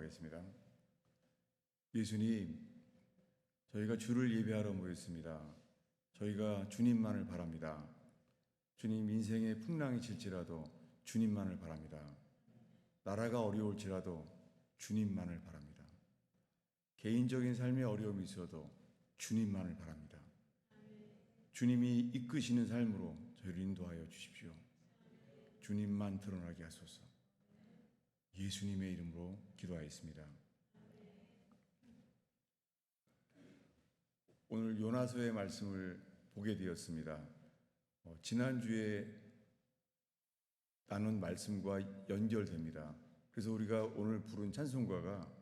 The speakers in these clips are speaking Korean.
기도하겠습니다. 예수님, 저희가 주를 예배하러 모였습니다. 저희가 주님만을 바랍니다. 주님, 인생의 풍랑이 칠지라도 주님만을 바랍니다. 나라가 어려울지라도 주님만을 바랍니다. 개인적인 삶의 어려움이 있어도 주님만을 바랍니다. 주님이 이끄시는 삶으로 저희를 인도하여 주십시오. 주님만 드러나게 하소서. 예수님의 이름으로 기도하였습니다. 오늘 요나서의 말씀을 보게 되었습니다. 지난주에 나눈 말씀과 연결됩니다. 그래서 우리가 오늘 부른 찬송가가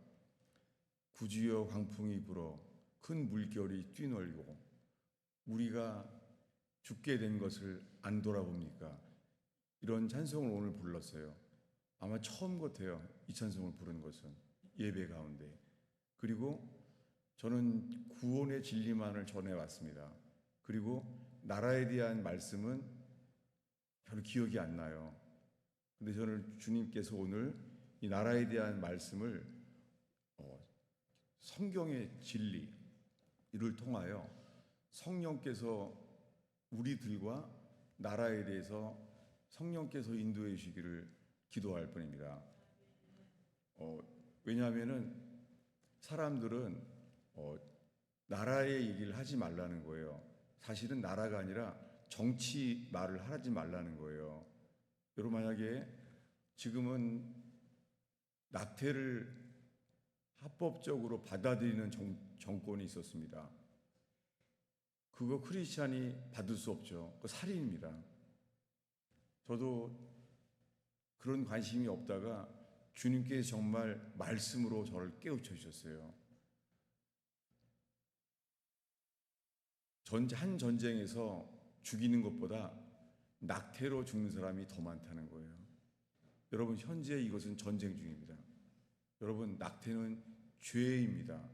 구주여 광풍이 불어 큰 물결이 뛰놀고 우리가 죽게 된 것을 안 돌아봅니까? 이런 찬송을 오늘 불렀어요. 아마 처음 같아요. 이 찬송을 부른 것은 예배 가운데. 그리고 저는 구원의 진리만을 전해왔습니다. 그리고 나라에 대한 말씀은 별로 기억이 안 나요. 근데 저는 주님께서 오늘 이 나라에 대한 말씀을 성경의 진리 이를 통하여 성령께서 우리들과 나라에 대해서 성령께서 인도해 주시기를 기도할 뿐입니다. 왜냐하면은 사람들은 나라의 얘기를 하지 말라는 거예요. 사실은 나라가 아니라 정치 말을 하지 말라는 거예요. 여러분, 만약에 지금은 낙태를 합법적으로 받아들이는 정권이 있었습니다. 그거 크리스찬이 받을 수 없죠. 그거 살인입니다. 저도 그런 관심이 없다가 주님께서 정말 말씀으로 저를 깨우쳐 주셨어요. 한 전쟁에서 죽이는 것보다 낙태로 죽는 사람이 더 많다는 거예요. 여러분, 현재 이것은 전쟁 중입니다. 여러분, 낙태는 죄입니다.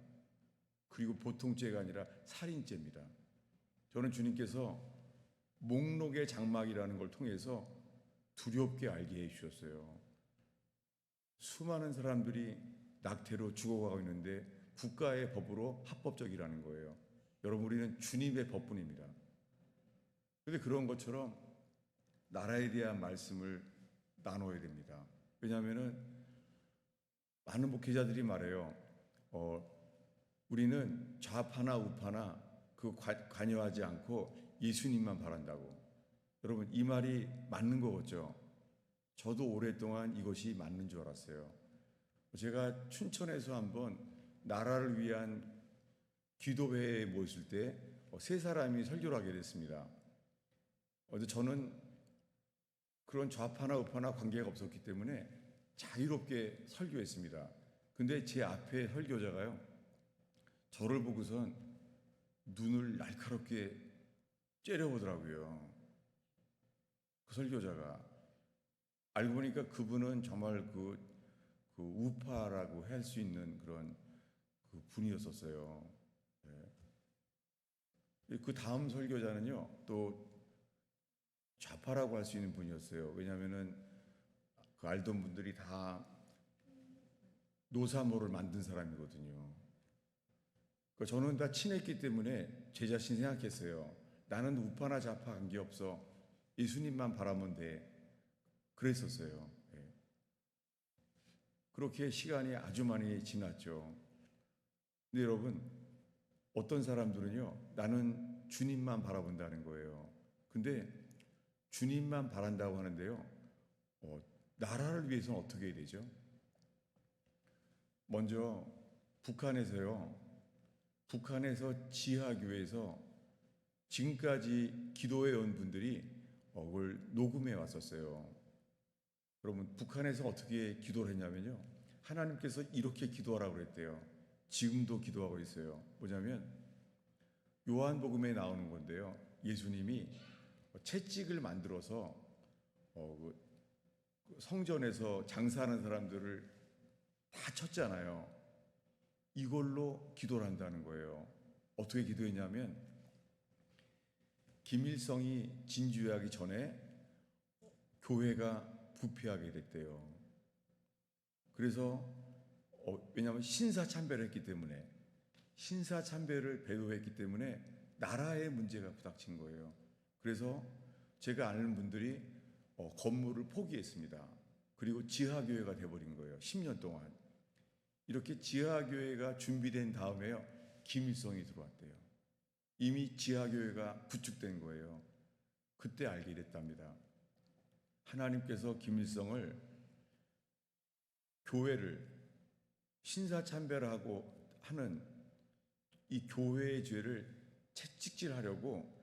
그리고 보통 죄가 아니라 살인죄입니다. 저는 주님께서 목록의 장막이라는 걸 통해서 두렵게 알게 해주셨어요. 수많은 사람들이 낙태로 죽어가고 있는데 국가의 법으로 합법적이라는 거예요. 여러분, 우리는 주님의 법뿐입니다. 그런데 그런 것처럼 나라에 대한 말씀을 나눠야 됩니다. 왜냐하면 많은 목회자들이 말해요. 우리는 좌파나 우파나 관여하지 않고 예수님만 바란다고. 여러분, 이 말이 맞는 거겠죠? 저도 오랫동안 이것이 맞는 줄 알았어요. 제가 춘천에서 한번 나라를 위한 기도회에 모였을 때 세 사람이 설교를 하게 됐습니다. 저는 그런 좌파나 우파나 관계가 없었기 때문에 자유롭게 설교했습니다. 근데 제 앞에 설교자가요, 저를 보고선 눈을 날카롭게 째려보더라고요. 그 설교자가. 알고 보니까 그분은 정말 그 우파라고 할 수 있는 그런 그 분이었었어요. 네. 그 다음 설교자는요, 또 좌파라고 할 수 있는 분이었어요. 왜냐하면은 그 알던 분들이 다 노사모를 만든 사람이거든요. 저는 다 친했기 때문에 제 자신 생각했어요. 나는 우파나 좌파 관계없어. 예수님만 바라면 돼. 그랬었어요. 그렇게 시간이 아주 많이 지났죠. 근데 여러분, 어떤 사람들은요, 나는 주님만 바라본다는 거예요. 근데 주님만 바란다고 하는데요, 나라를 위해서는 어떻게 해야 되죠? 먼저 북한에서 지하교회에서 지금까지 기도해 온 분들이 그걸 녹음해 왔었어요. 여러분, 북한에서 어떻게 기도를 했냐면요, 하나님께서 이렇게 기도하라고 그랬대요. 지금도 기도하고 있어요. 뭐냐면 요한복음에 나오는 건데요, 예수님이 채찍을 만들어서 성전에서 장사하는 사람들을 다 쳤잖아요. 이걸로 기도를 한다는 거예요. 어떻게 기도했냐면, 김일성이 진주하기 전에 교회가 부패하게 됐대요. 그래서 왜냐하면 신사참배를 배도했기 때문에 나라의 문제가 부닥친 거예요. 그래서 제가 아는 분들이 건물을 포기했습니다. 그리고 지하교회가 돼버린 거예요. 10년 동안. 이렇게 지하교회가 준비된 다음에요, 김일성이 들어왔대요. 이미 지하교회가 구축된 거예요. 그때 알게 됐답니다. 하나님께서 김일성을, 교회를 신사참배하고 하는 이 교회의 죄를 채찍질하려고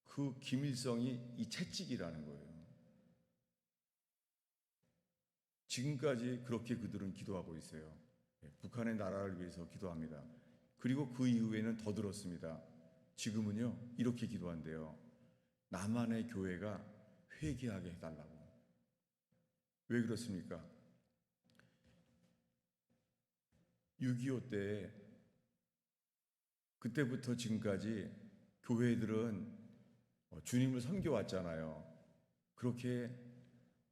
그 김일성이 이 채찍이라는 거예요. 지금까지 그렇게 그들은 기도하고 있어요. 북한의 나라를 위해서 기도합니다. 그리고 그 이후에는 더 들었습니다. 지금은요, 이렇게 기도한대요. 남한의 교회가 회개하게 해달라고. 왜 그렇습니까? 6.25 때, 그때부터 지금까지 교회들은 주님을 섬겨왔잖아요. 그렇게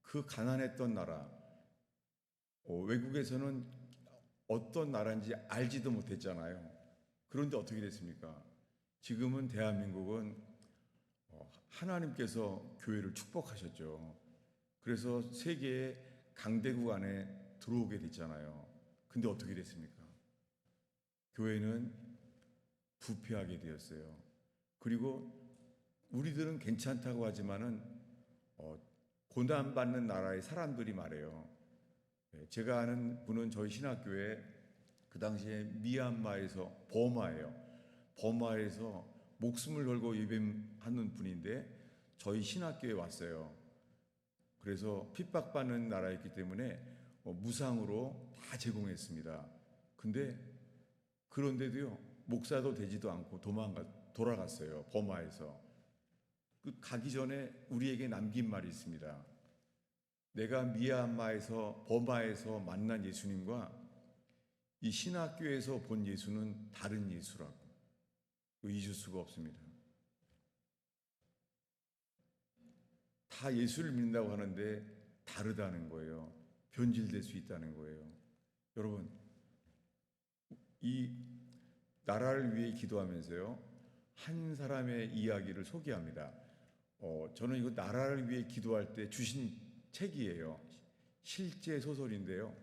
그 가난했던 나라, 외국에서는 어떤 나라인지 알지도 못했잖아요. 그런데 어떻게 됐습니까? 지금은 대한민국은 하나님께서 교회를 축복하셨죠. 그래서 세계의 강대국 안에 들어오게 됐잖아요. 근데 어떻게 됐습니까? 교회는 부패하게 되었어요. 그리고 우리들은 괜찮다고 하지만은 고난받는 나라의 사람들이 말해요. 제가 아는 분은 저희 신학교에 그 당시에 미얀마에서, 버마에서 목숨을 걸고 예배하는 분인데 저희 신학교에 왔어요. 그래서 핍박받는 나라였기 때문에 무상으로 다 제공했습니다. 근데 그런데도요, 목사도 되지도 않고 돌아갔어요. 버마에서. 가기 전에 우리에게 남긴 말이 있습니다. 내가 미얀마에서, 버마에서 만난 예수님과 이 신학교에서 본 예수는 다른 예수라고. 잊을 수가 없습니다. 다 예수를 믿는다고 하는데 다르다는 거예요. 변질될 수 있다는 거예요. 여러분, 이 나라를 위해 기도하면서요, 한 사람의 이야기를 소개합니다. 저는 이거 나라를 위해 기도할 때 주신 책이에요. 실제 소설인데요.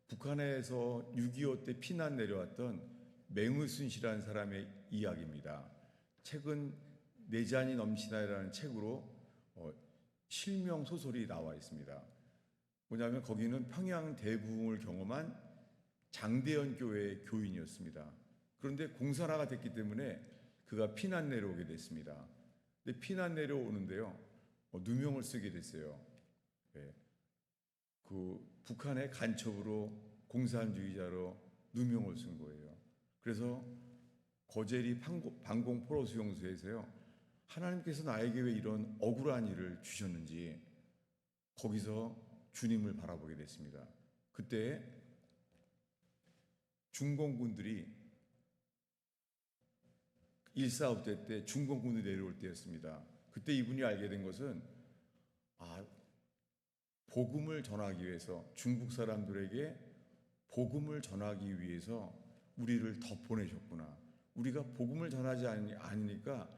북한에서 6.25 때 피난 내려왔던 맹의순 씨라는 사람의 이야기입니다. 책은 내 잔이 넘치나라는 책으로 실명 소설이 나와 있습니다. 뭐냐면 거기는 평양 대부흥을 경험한 장대현 교회의 교인이었습니다. 그런데 공산화가 됐기 때문에 그가 피난 내려오게 됐습니다. 근데 피난 내려오는데요, 누명을 쓰게 됐어요. 그 북한의 간첩으로, 공산주의자로 누명을 쓴 거예요. 그래서 거제리 방공포로수용소에서요, 하나님께서 나에게 왜 이런 억울한 일을 주셨는지 거기서 주님을 바라보게 됐습니다. 그때 중공군들이 1.4 때 중공군이 내려올 때였습니다. 그때 이분이 알게 된 것은, 복음을 전하기 위해서, 중국 사람들에게 복음을 전하기 위해서 우리를 더 보내셨구나. 우리가 복음을 전하지 않으니까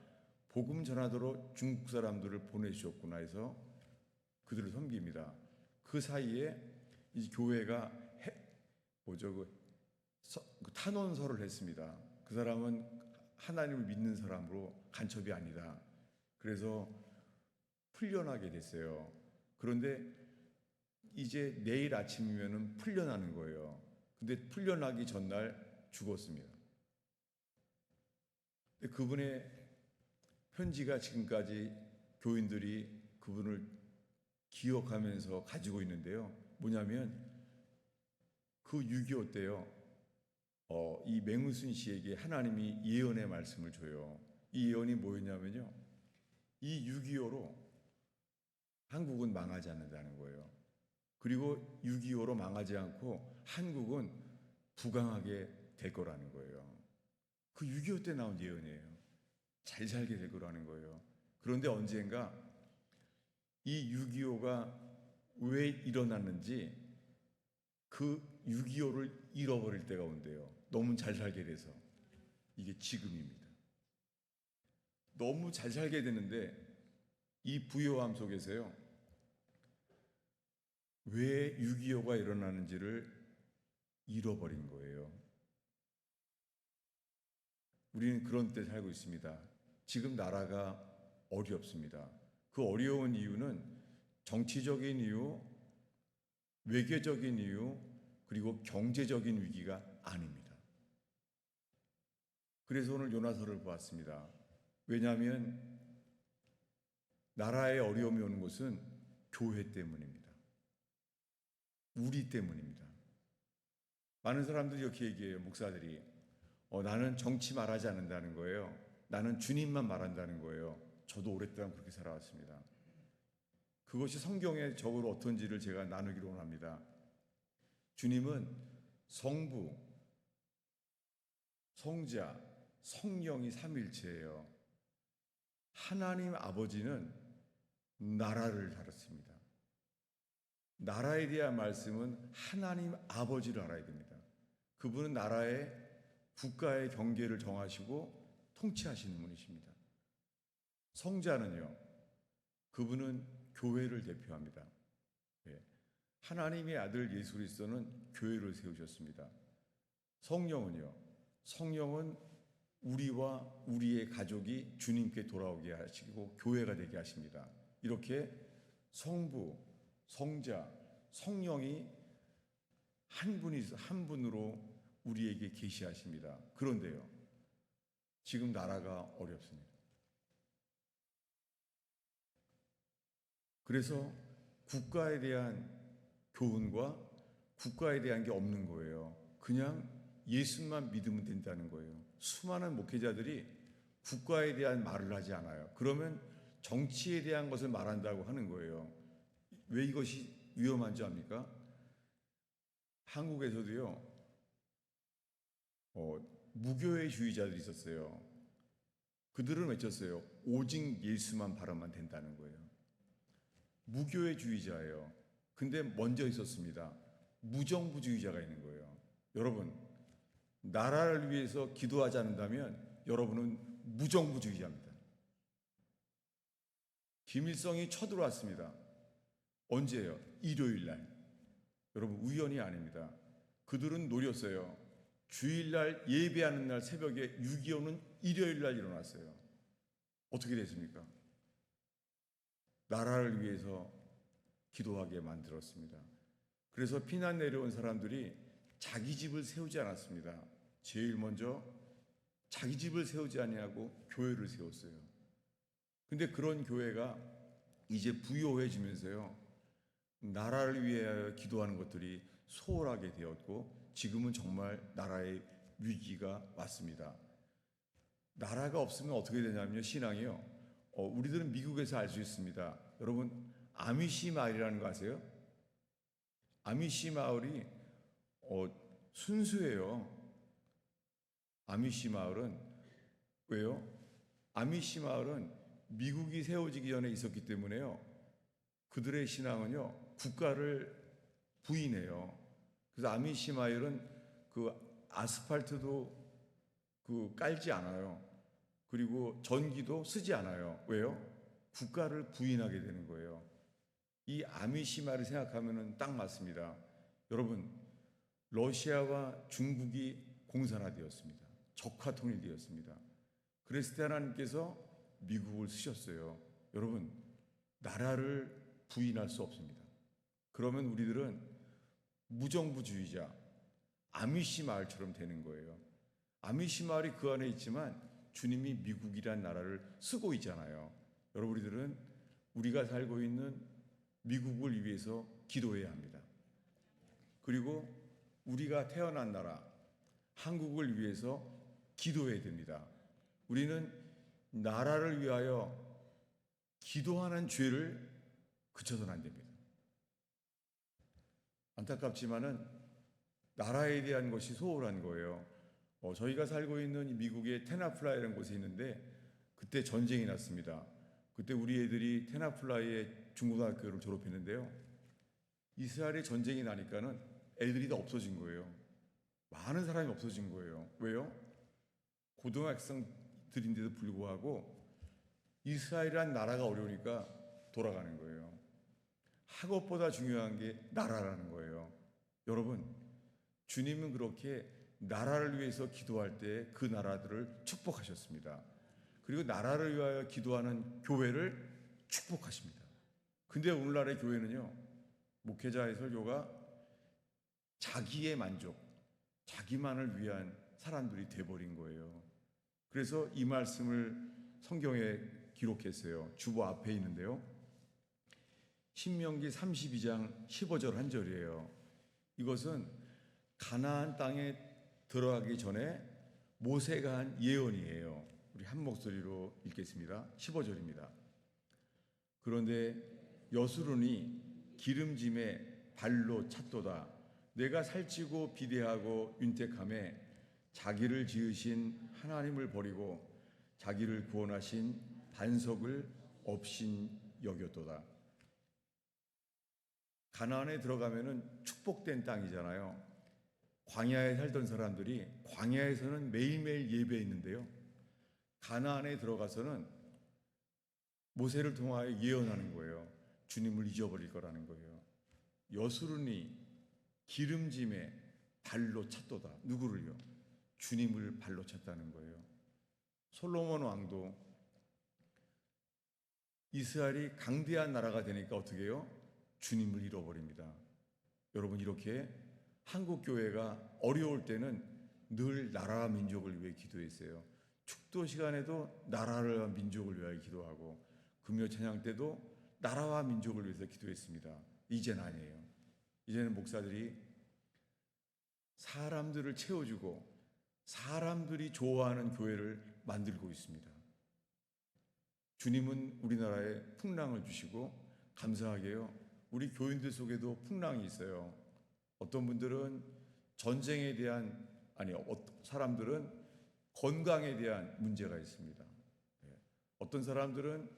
복음 전하도록 중국 사람들을 보내주셨구나 해서 그들을 섬깁니다. 그 사이에 이 교회가 탄원서를 했습니다. 그 사람은 하나님을 믿는 사람으로 간첩이 아니다. 그래서 풀려나게 됐어요. 그런데 이제 내일 아침이면 풀려나는 거예요. 근데 풀려나기 전날 죽었습니다. 근데 그분의 편지가 지금까지 교인들이 그분을 기억하면서 가지고 있는데요. 뭐냐면 그 6.25 때요, 이 맹의순 씨에게 하나님이 예언의 말씀을 줘요. 이 예언이 뭐였냐면요, 이 6.25로 한국은 망하지 않는다는 거예요. 그리고 6.25로 망하지 않고 한국은 부강하게 될 거라는 거예요. 그 6.25 때 나온 예언이에요. 잘 살게 될 거라는 거예요. 그런데 언젠가 이 6.25가 왜 일어났는지 그 6.25를 잃어버릴 때가 온대요. 너무 잘 살게 돼서. 이게 지금입니다. 너무 잘 살게 되는데 이 부요함 속에서요, 왜 6.25가 일어나는지를 잃어버린 거예요. 우리는 그런 때 살고 있습니다. 지금 나라가 어렵습니다. 그 어려운 이유는 정치적인 이유, 외교적인 이유, 그리고 경제적인 위기가 아닙니다. 그래서 오늘 요나서를 보았습니다. 왜냐하면 나라에 어려움이 오는 것은 교회 때문입니다. 우리 때문입니다. 많은 사람들이 이렇게 얘기해요. 목사들이 나는 정치 말하지 않는다는 거예요. 나는 주님만 말한다는 거예요. 저도 오랫동안 그렇게 살아왔습니다. 그것이 성경의 적으로 어떤지를 제가 나누기로 원합니다. 주님은 성부, 성자, 성령이 삼일체예요. 하나님 아버지는 나라를 다뤘습니다. 나라에 대한 말씀은 하나님 아버지를 알아야 됩니다. 그분은 나라의 국가의 경계를 정하시고 통치하시는 분이십니다. 성자는요, 그분은 교회를 대표합니다. 하나님의 아들 예수 그리스도는 교회를 세우셨습니다. 성령은요, 성령은 우리와 우리의 가족이 주님께 돌아오게 하시고 교회가 되게 하십니다. 이렇게 성부, 성자, 성령이 한 분으로 우리에게 계시하십니다. 그런데요, 지금 나라가 어렵습니다. 그래서 국가에 대한 교훈과 국가에 대한 게 없는 거예요. 그냥 예수만 믿으면 된다는 거예요. 수많은 목회자들이 국가에 대한 말을 하지 않아요. 그러면 정치에 대한 것을 말한다고 하는 거예요. 왜 이것이 위험한지 압니까? 한국에서도요, 무교회주의자들이 있었어요. 그들은 외쳤어요. 오직 예수만 바라면 된다는 거예요. 무교회주의자예요. 근데 먼저 있었습니다. 무정부주의자가 있는 거예요. 여러분, 나라를 위해서 기도하지 않는다면 여러분은 무정부주의자입니다. 김일성이 쳐들어왔습니다. 언제예요? 일요일 날. 여러분, 우연이 아닙니다. 그들은 노렸어요. 주일날 예배하는 날 새벽에 6.25는 일요일 날 일어났어요. 어떻게 됐습니까? 나라를 위해서 기도하게 만들었습니다. 그래서 피난 내려온 사람들이 자기 집을 세우지 않았습니다. 제일 먼저 자기 집을 세우지 아니하고 교회를 세웠어요. 근데 그런 교회가 이제 부요해지면서요, 나라를 위하여 기도하는 것들이 소홀하게 되었고 지금은 정말 나라의 위기가 왔습니다. 나라가 없으면 어떻게 되냐면요, 신앙이요, 우리들은 미국에서 알 수 있습니다. 여러분, 아미시 마을이라는 거 아세요? 아미시 마을이 순수해요. 아미시 마을은 왜요? 아미시 마을은 미국이 세워지기 전에 있었기 때문에요, 그들의 신앙은요, 국가를 부인해요. 그래서 아미시 마을은 그 아스팔트도 깔지 않아요. 그리고 전기도 쓰지 않아요. 왜요? 국가를 부인하게 되는 거예요. 이 아미시 마을을 생각하면 딱 맞습니다. 여러분, 러시아와 중국이 공산화되었습니다. 적화 통일되었습니다. 그랬을 때 하나님께서 미국을 쓰셨어요. 여러분, 나라를 부인할 수 없습니다. 그러면 우리들은 무정부주의자, 아미시 마을처럼 되는 거예요. 아미시 마을이 그 안에 있지만 주님이 미국이란 나라를 쓰고 있잖아요. 여러분, 우리들은 우리가 살고 있는 미국을 위해서 기도해야 합니다. 그리고 우리가 태어난 나라 한국을 위해서 기도해야 됩니다. 우리는 나라를 위하여 기도하는 죄를 그쳐서는 안 됩니다. 안타깝지만은 나라에 대한 것이 소홀한 거예요. 저희가 살고 있는 이 미국의 테나플라이라는 곳에 있는데 그때 전쟁이 났습니다. 그때 우리 애들이 테나플라이의 중고등학교를 졸업했는데요, 이스라엘의 전쟁이 나니까는 애들이 다 없어진 거예요. 많은 사람이 없어진 거예요. 왜요? 고등학생들인데도 불구하고 이스라엘이란 나라가 어려우니까 돌아가는 거예요. 학업보다 중요한 게 나라라는 거예요. 여러분, 주님은 그렇게 나라를 위해서 기도할 때 그 나라들을 축복하셨습니다. 그리고 나라를 위하여 기도하는 교회를 축복하십니다. 근데 오늘날의 교회는요, 목회자의 설교가 자기의 만족, 자기만을 위한 사람들이 돼버린 거예요. 그래서 이 말씀을 성경에 기록했어요. 주보 앞에 있는데요. 신명기 32장 15절 한 절이에요. 이것은 가나안 땅에 들어가기 전에 모세가 한 예언이에요. 우리 한 목소리로 읽겠습니다. 15절입니다. 그런데 여수론이 기름짐에 발로 찼도다. 내가 살찌고 비대하고 윤택함에 자기를 지으신 하나님을 버리고 자기를 구원하신 반석을 업신 여겼도다. 가나안에 들어가면은 축복된 땅이잖아요. 광야에 살던 사람들이 광야에서는 매일매일 예배했는데요. 가나안에 들어가서는 모세를 통하여 예언하는 거예요. 주님을 잊어버릴 거라는 거예요. 여수론이 기름짐에 발로 찼도다. 누구를요? 주님을 발로 찼다는 거예요. 솔로몬 왕도 이스라엘이 강대한 나라가 되니까 어떻게 해요? 주님을 잃어버립니다. 여러분, 이렇게 한국 교회가 어려울 때는 늘 나라와 민족을 위해 기도했어요. 축도 시간에도 나라와 민족을 위하여 기도하고 금요 찬양 때도 나라와 민족을 위해서 기도했습니다. 이제는 아니에요. 이제는 목사들이 사람들을 채워주고 사람들이 좋아하는 교회를 만들고 있습니다. 주님은 우리나라에 풍랑을 주시고 감사하게요, 우리 교인들 속에도 풍랑이 있어요. 어떤 분들은 전쟁에 대한, 사람들은 건강에 대한 문제가 있습니다. 어떤 사람들은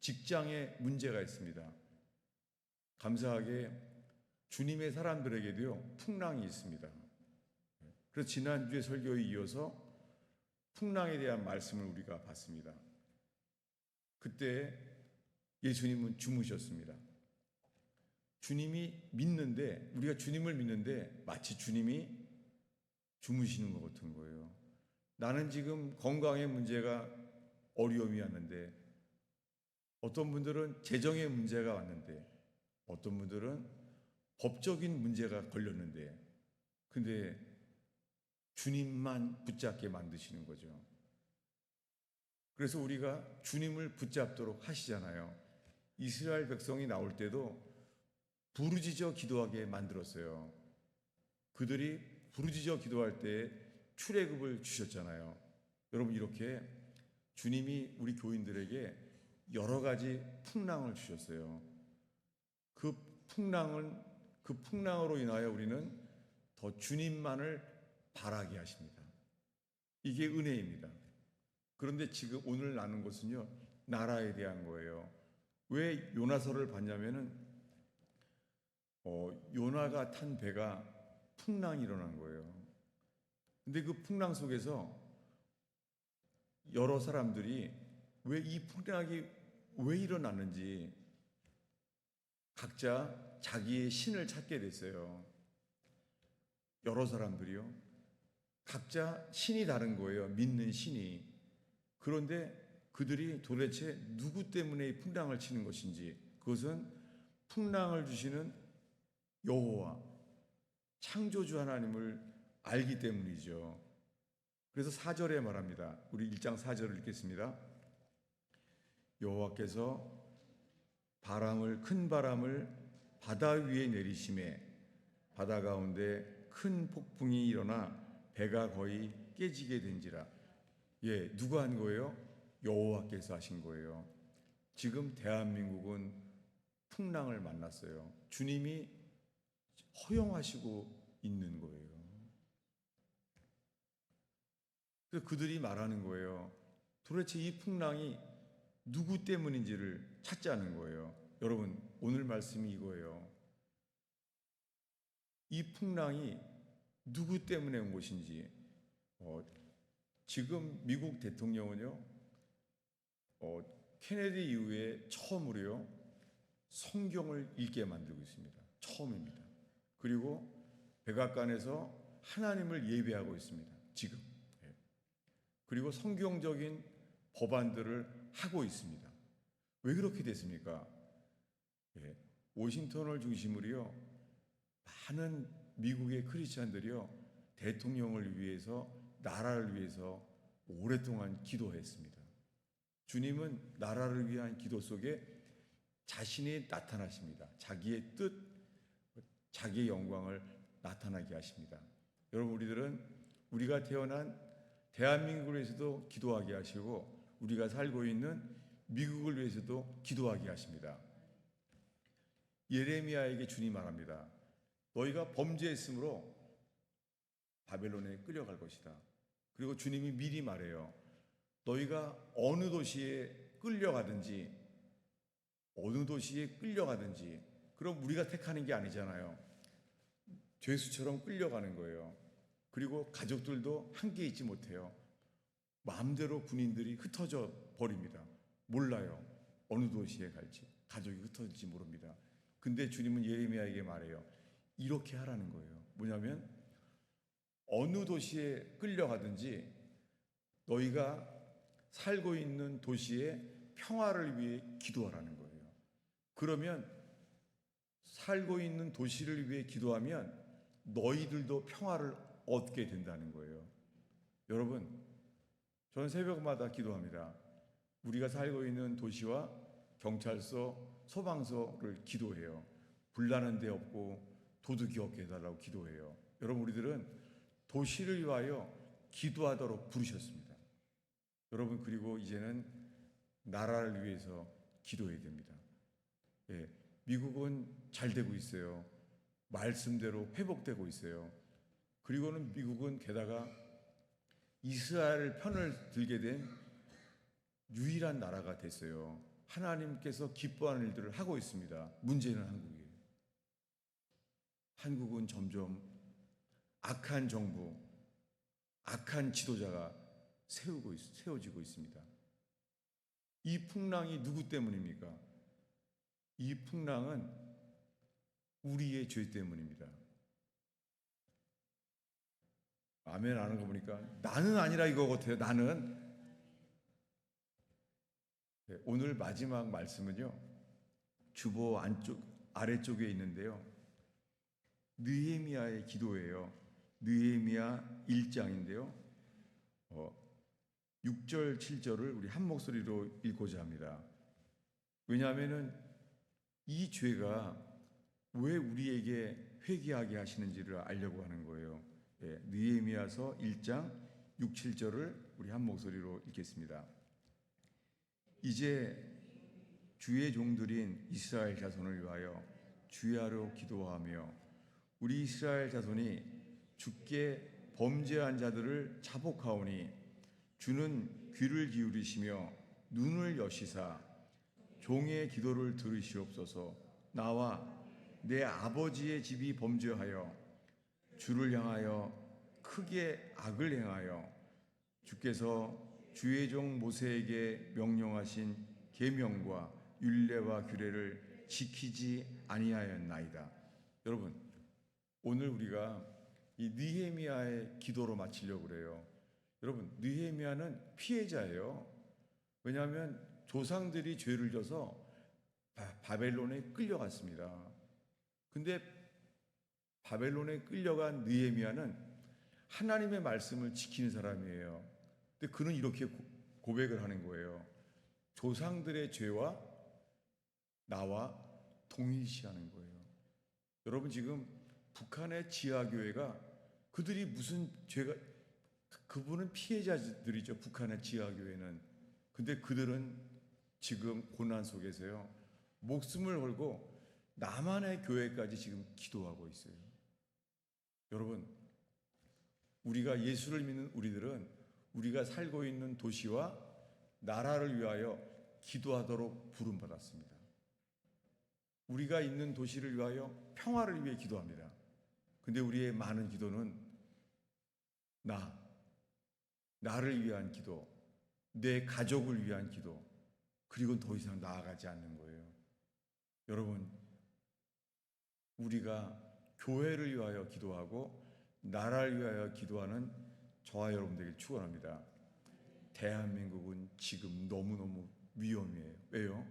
직장에 문제가 있습니다. 감사하게 주님의 사람들에게도요, 풍랑이 있습니다. 그래서 지난주에 설교에 이어서 풍랑에 대한 말씀을 우리가 봤습니다. 그때 예수님은 주무셨습니다. 주님이 믿는데, 우리가 주님을 믿는데 마치 주님이 주무시는 것 같은 거예요. 나는 지금 건강의 문제가 어려움이 왔는데, 어떤 분들은 재정의 문제가 왔는데, 어떤 분들은 법적인 문제가 걸렸는데, 근데 주님만 붙잡게 만드시는 거죠. 그래서 우리가 주님을 붙잡도록 하시잖아요. 이스라엘 백성이 나올 때도 부르짖어 기도하게 만들었어요. 그들이 부르짖어 기도할 때 출애굽을 주셨잖아요. 여러분, 이렇게 주님이 우리 교인들에게 여러 가지 풍랑을 주셨어요. 그 풍랑으로 인하여 우리는 더 주님만을 바라게 하십니다. 이게 은혜입니다. 그런데 지금 오늘 나눈 것은요, 나라에 대한 거예요. 왜 요나서를 봤냐면은 요나가 탄 배가 풍랑이 일어난 거예요. 근데 그 풍랑 속에서 여러 사람들이 왜 이 풍랑이 왜 일어났는지 각자 자기의 신을 찾게 됐어요. 여러 사람들이요, 각자 신이 다른 거예요. 믿는 신이. 그런데 그들이 도대체 누구 때문에 이 풍랑을 치는 것인지, 그것은 풍랑을 주시는 여호와, 창조주 하나님을 알기 때문이죠. 그래서 4절에 말합니다. 우리 1장 4절을 읽겠습니다. 여호와께서 큰 바람을 바다 위에 내리심에 바다 가운데 큰 폭풍이 일어나 배가 거의 깨지게 된지라. 누가 한 거예요? 여호와께서 하신 거예요. 지금 대한민국은 풍랑을 만났어요. 주님이 허용하시고 있는 거예요. 그래서 그들이 말하는 거예요. 도대체 이 풍랑이 누구 때문인지를 찾자는 거예요. 여러분, 오늘 말씀이 이거예요. 이 풍랑이 누구 때문에 온 것인지, 지금 미국 대통령은요, 케네디 이후에 처음으로요, 성경을 읽게 만들고 있습니다. 처음입니다. 그리고 백악관에서 하나님을 예배하고 있습니다. 지금. 그리고 성경적인 법안들을 하고 있습니다. 왜 그렇게 됐습니까? 워싱턴을 중심으로요, 많은 미국의 크리스찬들이요, 대통령을 위해서, 나라를 위해서 오랫동안 기도했습니다. 주님은 나라를 위한 기도 속에 자신이 나타나십니다. 자기의 뜻, 자기의 영광을 나타나게 하십니다. 여러분, 우리가 태어난 대한민국을 위해서도 기도하게 하시고, 우리가 살고 있는 미국을 위해서도 기도하게 하십니다. 예레미야에게 주님 말합니다. 너희가 범죄했으므로 바벨론에 끌려갈 것이다. 그리고 주님이 미리 말해요. 너희가 어느 도시에 끌려가든지, 그럼 우리가 택하는 게 아니잖아요. 죄수처럼 끌려가는 거예요. 그리고 가족들도 함께 있지 못해요. 마음대로 군인들이 흩어져 버립니다. 몰라요. 어느 도시에 갈지. 가족이 흩어질지 모릅니다. 근데 주님은 예레미야에게 말해요. 이렇게 하라는 거예요. 뭐냐면 어느 도시에 끌려가든지 너희가 살고 있는 도시의 평화를 위해 기도하라는 거예요. 그러면 살고 있는 도시를 위해 기도하면 너희들도 평화를 얻게 된다는 거예요. 여러분, 저는 새벽마다 기도합니다. 우리가 살고 있는 도시와 경찰서, 소방서를 기도해요. 불나는 데 없고 도둑이 없게 해달라고 기도해요. 여러분, 우리들은 도시를 위하여 기도하도록 부르셨습니다. 여러분, 그리고 이제는 나라를 위해서 기도해야 됩니다. 미국은 잘 되고 있어요. 말씀대로 회복되고 있어요. 그리고는 미국은 게다가 이스라엘 편을 들게 된 유일한 나라가 됐어요. 하나님께서 기뻐하는 일들을 하고 있습니다. 문제는 한국이에요. 한국은 점점 악한 정부, 악한 지도자가 세워지고 있습니다. 이 풍랑이 누구 때문입니까? 이 풍랑은 우리의 죄 때문입니다. 아멘 안 하는 거 보니까 나는 아니라 이거 같아요. 나는. 오늘 마지막 말씀은요, 주보 아래쪽에 있는데요, 느헤미야의 기도예요. 느헤미야 1장인데요 6절 7절을 우리 한 목소리로 읽고자 합니다. 왜냐하면 이 죄가 왜 우리에게 회개하게 하시는지를 알려고 하는 거예요. 느헤미야서 1장 6, 7절을 우리 한 목소리로 읽겠습니다. 이제 주의 종들인 이스라엘 자손을 위하여 주야로 기도하며 우리 이스라엘 자손이 주께 범죄한 자들을 자복하오니 주는 귀를 기울이시며 눈을 여시사 종의 기도를 들으시옵소서. 나와 내 아버지의 집이 범죄하여 주를 향하여 크게 악을 행하여 주께서 주의 종 모세에게 명령하신 계명과 율례와 규례를 지키지 아니하였나이다. 여러분, 오늘 우리가 이 느헤미야의 기도로 마치려고 그래요. 여러분, 느헤미야는 피해자예요. 왜냐하면 조상들이 죄를 져서 바벨론에 끌려갔습니다. 근데 바벨론에 끌려간 느헤미야는 하나님의 말씀을 지키는 사람이에요. 근데 그는 이렇게 고백을 하는 거예요. 조상들의 죄와 나와 동일시하는 거예요. 여러분, 지금 북한의 지하교회가 그들이 무슨 죄가, 그분은 피해자들이죠. 북한의 지하교회는. 근데 그들은 지금 고난 속에서요, 목숨을 걸고 나만의 교회까지 지금 기도하고 있어요. 여러분, 우리가 예수를 믿는 우리들은 우리가 살고 있는 도시와 나라를 위하여 기도하도록 부름받았습니다. 우리가 있는 도시를 위하여 평화를 위해 기도합니다. 근데 우리의 많은 기도는 나를 위한 기도, 내 가족을 위한 기도, 그리고는 더 이상 나아가지 않는 거예요. 여러분, 우리가 교회를 위하여 기도하고 나라를 위하여 기도하는 저와 여러분 되길 축원합니다. 대한민국은 지금 너무너무 위험해요. 왜요?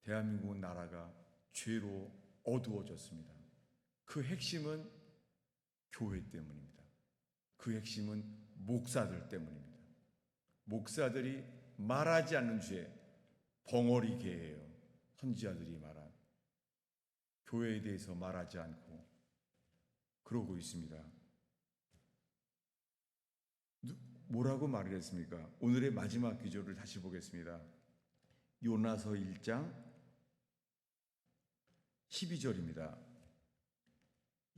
대한민국은 나라가 죄로 어두워졌습니다. 그 핵심은 교회 때문입니다. 그 핵심은 목사들 때문입니다. 목사들이 말하지 않는 죄, 벙어리 개예요. 선지자들이 말한 교회에 대해서 말하지 않고 그러고 있습니다. 뭐라고 말을 했습니까? 오늘의 마지막 기조를 다시 보겠습니다. 요나서 1장 12절입니다.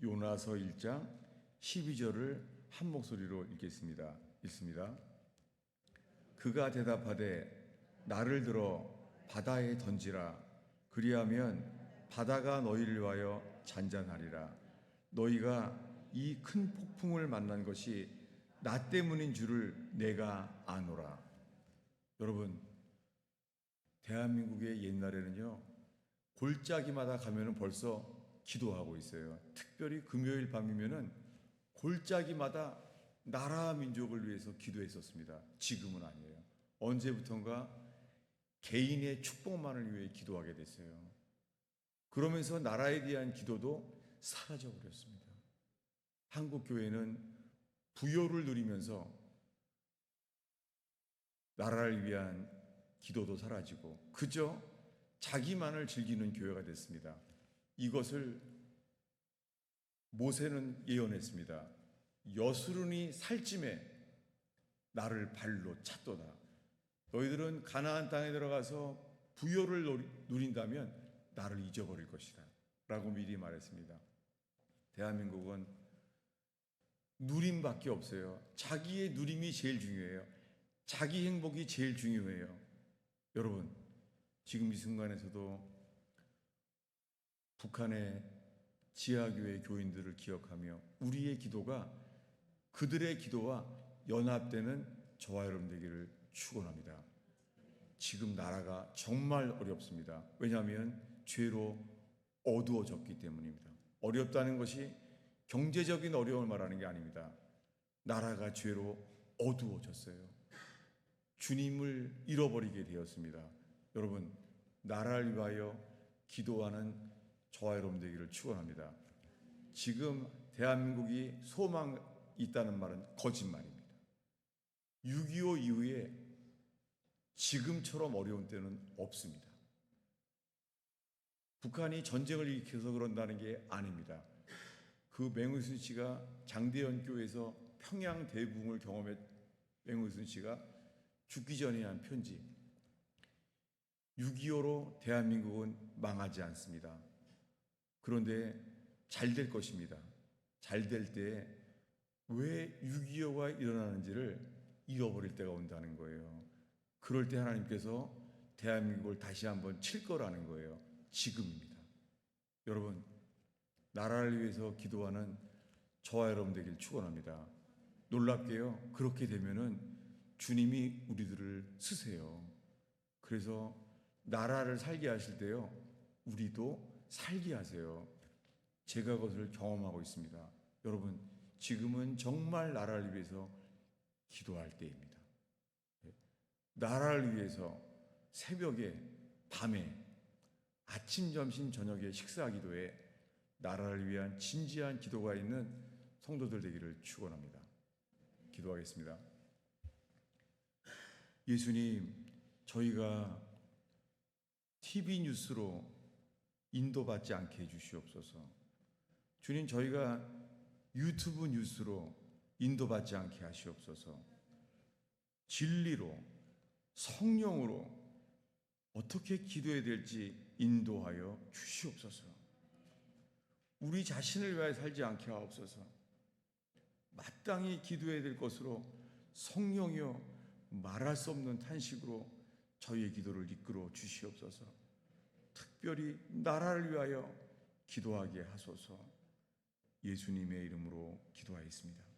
요나서 1장 12절을 한 목소리로 읽겠습니다. 읽습니다. 그가 대답하되 나를 들어 바다에 던지라. 그리하면 바다가 너희를 위하여 잔잔하리라. 너희가 이 큰 폭풍을 만난 것이 나 때문인 줄을 내가 아노라. 여러분, 대한민국의 옛날에는요, 골짜기마다 가면은 벌써 기도하고 있어요. 특별히 금요일 밤이면은 골짜기마다 나라 민족을 위해서 기도했었습니다. 지금은 아니에요. 언제부턴가 개인의 축복만을 위해 기도하게 됐어요. 그러면서 나라에 대한 기도도 사라져 버렸습니다. 한국 교회는 부요를 누리면서 나라를 위한 기도도 사라지고 그저 자기만을 즐기는 교회가 됐습니다. 이것을 모세는 예언했습니다. 여수르니 살찜에 나를 발로 찼도다. 너희들은 가나안 땅에 들어가서 부요를 누린다면 나를 잊어버릴 것이다 라고 미리 말했습니다. 대한민국은 누림밖에 없어요. 자기의 누림이 제일 중요해요. 자기 행복이 제일 중요해요. 여러분, 지금 이 순간에서도 북한의 지하교회 교인들을 기억하며 우리의 기도가 그들의 기도와 연합되는 저와 여러분 되기를 축원합니다. 지금 나라가 정말 어렵습니다. 왜냐하면 죄로 어두워졌기 때문입니다. 어렵다는 것이 경제적인 어려움을 말하는 게 아닙니다. 나라가 죄로 어두워졌어요. 주님을 잃어버리게 되었습니다. 여러분, 나라를 위하여 기도하는 저와 여러분 되기를 축원합니다. 지금 대한민국이 소망이 있다는 말은 거짓말입니다. 6.25 이후에 지금처럼 어려운 때는 없습니다. 북한이 전쟁을 일으켜서 그런다는 게 아닙니다. 그 맹우순 씨가 장대현 교회에서 평양 대붕을 경험했 맹우순 씨가 죽기 전에 한 편지. 6.25로 대한민국은 망하지 않습니다. 그런데 잘 될 것입니다. 잘 될 때 왜 6.25가 일어나는지를 잃어버릴 때가 온다는 거예요. 그럴 때 하나님께서 대한민국을 다시 한번 칠 거라는 거예요. 지금입니다. 여러분, 나라를 위해서 기도하는 저와 여러분 되길 축원합니다. 놀랍게요. 그렇게 되면은 주님이 우리들을 쓰세요. 그래서 나라를 살게 하실 때요, 우리도 살게 하세요. 제가 그것을 경험하고 있습니다. 여러분, 지금은 정말 나라를 위해서 기도할 때입니다. 나라를 위해서 새벽에, 밤에, 아침, 점심, 저녁에 식사 기도에 나라를 위한 진지한 기도가 있는 성도들 되기를 축원합니다. 기도하겠습니다. 예수님, 저희가 TV 뉴스로 인도받지 않게 해주시옵소서. 주님, 저희가 유튜브 뉴스로 인도받지 않게 하시옵소서. 진리로, 성령으로 어떻게 기도해야 될지 인도하여 주시옵소서. 우리 자신을 위하여 살지 않게 하옵소서. 마땅히 기도해야 될 것으로 성령이여 말할 수 없는 탄식으로 저희의 기도를 이끌어 주시옵소서. 특별히 나라를 위하여 기도하게 하소서. 예수님의 이름으로 기도하였습니다.